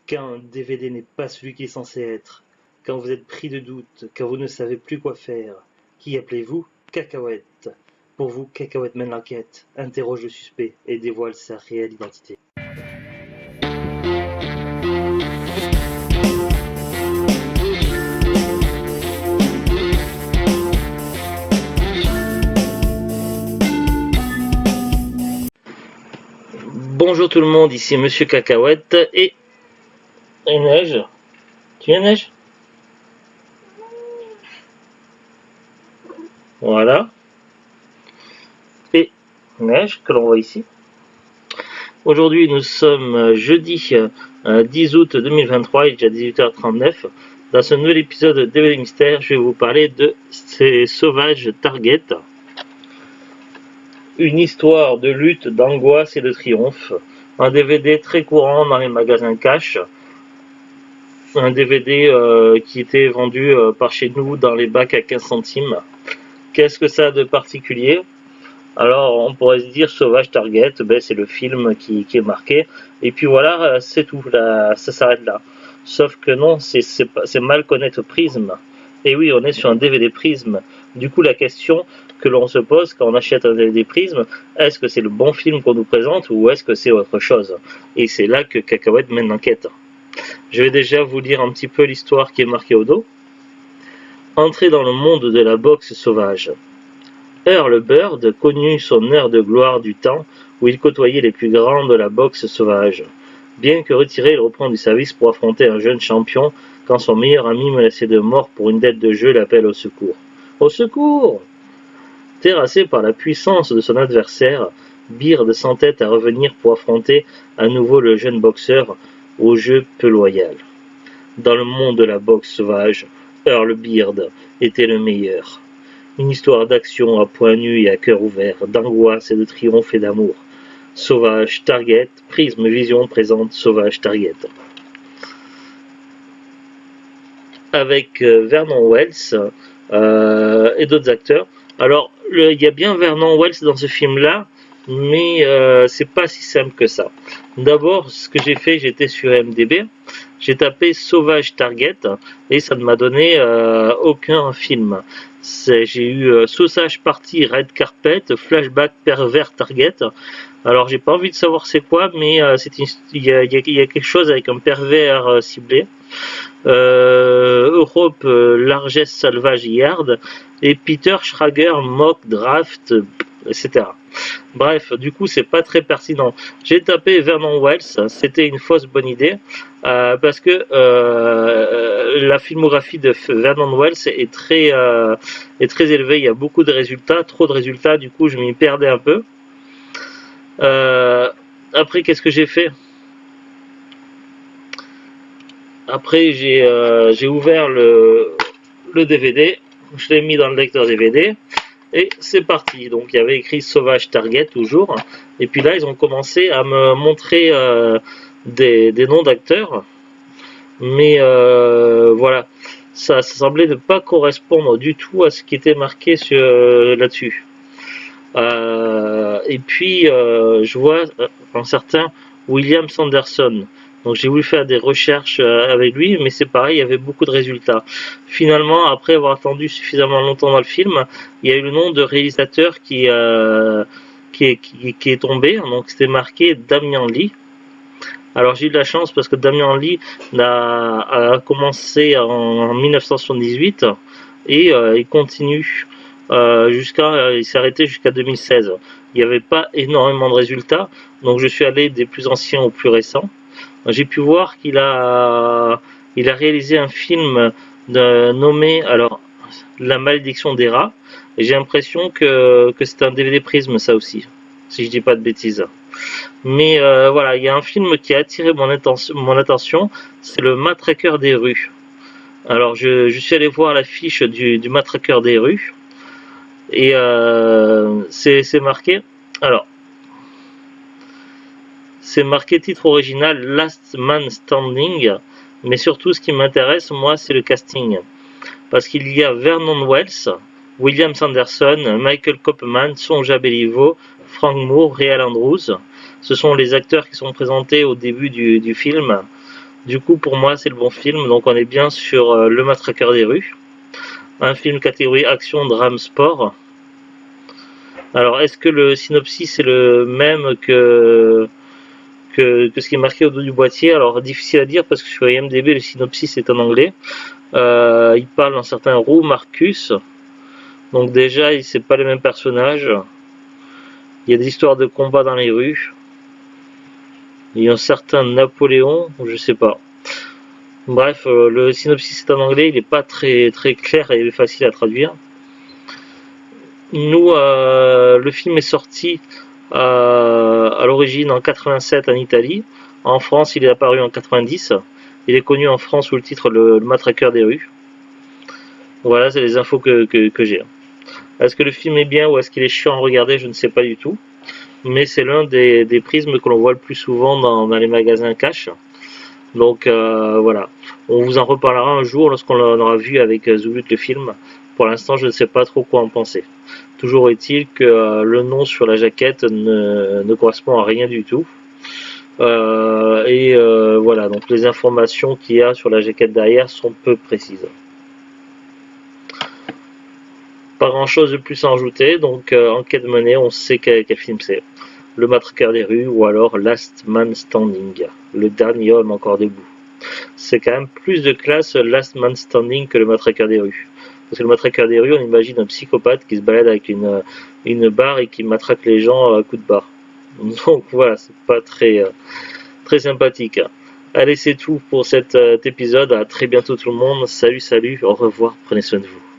Quand un DVD n'est pas celui qu'il est censé être, quand vous êtes pris de doute, quand vous ne savez plus quoi faire, qui appelez-vous? Cacahuète. Pour vous, Cacahuète mène l'enquête, interroge le suspect et dévoile sa réelle identité. Bonjour tout le monde, ici Monsieur Cacahuète et il neige. Tu viens neige? Voilà. Et neige que l'on voit ici. Aujourd'hui nous sommes jeudi 10 août 2023, il est déjà 18h39. Dans ce nouvel épisode de DVD Mystère, je vais vous parler de ces sauvages Target. Une histoire de lutte, d'angoisse et de triomphe. Un DVD très courant dans les magasins cash. Un DVD qui était vendu par chez nous dans les bacs à 15 centimes. Qu'est-ce que ça a de particulier? Alors on pourrait se dire Sauvage Target, ben, c'est le film qui est marqué. Et puis voilà, c'est tout, là, ça s'arrête là. Sauf que non, c'est mal connaître Prism. Et oui, on est sur un DVD Prism. Du coup, la question que l'on se pose quand on achète un DVD Prism, est-ce que c'est le bon film qu'on nous présente ou est-ce que c'est autre chose? Et c'est là que Cacahuète mène l'enquête. Je vais déjà vous lire un petit peu l'histoire qui est marquée au dos. Entrée dans le monde de la boxe sauvage. Earl Bird connut son heure de gloire du temps où il côtoyait les plus grands de la boxe sauvage. Bien que retiré, il reprend du service pour affronter un jeune champion quand son meilleur ami menacé de mort pour une dette de jeu l'appelle au secours. Au secours! Terrassé par la puissance de son adversaire, Beard s'entête à revenir pour affronter à nouveau le jeune boxeur au jeu peu loyal. Dans le monde de la boxe sauvage, Earl Beard était le meilleur. Une histoire d'action à poings nus et à cœur ouvert, d'angoisse et de triomphe et d'amour. Sauvage Target, Prism Vision présente Sauvage Target. Avec Vernon Wells et d'autres acteurs. Alors, il y a bien Vernon Wells dans ce film-là, mais c'est pas si simple que ça. D'abord, ce que j'ai fait, j'étais sur IMDb, j'ai tapé Sauvage Target et ça ne m'a donné aucun film. J'ai eu Sausage Party, Red Carpet, Flashback Pervers Target. Alors j'ai pas envie de savoir c'est quoi, mais il y a quelque chose avec un pervers ciblé. Europe Largesse Salvage Yard et Peter Schrager Mock Draft, etc. Bref, du coup c'est pas très pertinent. J'ai tapé Vernon Wells, c'était une fausse bonne idée parce que la filmographie de Vernon Wells est très élevée. Il y a beaucoup de résultats, trop de résultats, du coup je m'y perdais un peu. Après qu'est-ce que j'ai fait? Après j'ai ouvert le DVD, je l'ai mis dans le lecteur DVD et c'est parti. Donc il y avait écrit Sauvage Target toujours, et puis là ils ont commencé à me montrer des noms d'acteurs, mais voilà, ça semblait ne pas correspondre du tout à ce qui était marqué là-dessus. Et puis je vois un certain William Sanderson. Donc j'ai voulu faire des recherches avec lui, mais c'est pareil, il y avait beaucoup de résultats. Finalement, après avoir attendu suffisamment longtemps dans le film, il y a eu le nom de réalisateur qui est tombé. Donc c'était marqué Damian Lee. Alors j'ai eu de la chance parce que Damian Lee a commencé en 1978 et il continue il s'est arrêté jusqu'à 2016. Il n'y avait pas énormément de résultats, donc je suis allé des plus anciens aux plus récents. J'ai pu voir qu'il a réalisé un film nommé alors La malédiction des rats, et j'ai l'impression que c'est un DVD Prism ça aussi, si je dis pas de bêtises. Mais voilà, il y a un film qui a attiré mon attention, c'est le Matraqueur des rues. Alors je suis allé voir l'affiche du Matraqueur des rues, et c'est marqué, alors c'est marqué titre original Last Man Standing, mais surtout ce qui m'intéresse moi c'est le casting, parce qu'il y a Vernon Wells, William Sanderson, Michael Koppman, Sonja Béliveau, Frank Moore, Real Andrews. Ce sont les acteurs qui sont présentés au début du film. Du coup, pour moi, c'est le bon film. Donc, on est bien sur Le Matraqueur des rues, un film catégorie action, drame, sport. Alors, est-ce que le synopsis est le même que ce qui est marqué au dos du boîtier? Alors, difficile à dire parce que sur IMDb, le synopsis est en anglais. Il parle d'un certain Roux Marcus. Donc déjà, c'est pas les mêmes personnages. Il y a des histoires de combat dans les rues. Il y a un certain Napoléon, je sais pas. Bref, le synopsis est en anglais, il n'est pas très clair et facile à traduire. Nous, le film est sorti à l'origine en 87 en Italie. En France, il est apparu en 90. Il est connu en France sous le titre Le Matraqueur des rues. Voilà, c'est les infos que j'ai. Est-ce que le film est bien ou est-ce qu'il est chiant à regarder? Je ne sais pas du tout. Mais c'est l'un des prismes que l'on voit le plus souvent dans les magasins cash. Donc voilà, on vous en reparlera un jour lorsqu'on l'aura vu avec Zulut le film. Pour l'instant, je ne sais pas trop quoi en penser. Toujours est-il que le nom sur la jaquette ne correspond à rien du tout. Voilà, donc les informations qu'il y a sur la jaquette derrière sont peu précises. Pas grand chose de plus à ajouter, donc enquête menée, on sait quel film c'est. Le Matraqueur des rues ou alors Last Man Standing, le dernier homme encore debout. C'est quand même plus de classe Last Man Standing que le Matraqueur des rues. Parce que le Matraqueur des rues, on imagine un psychopathe qui se balade avec une barre et qui matraque les gens à coups de barre. Donc voilà, c'est pas très sympathique. Allez, c'est tout pour cet épisode. À très bientôt tout le monde. Salut, au revoir, prenez soin de vous.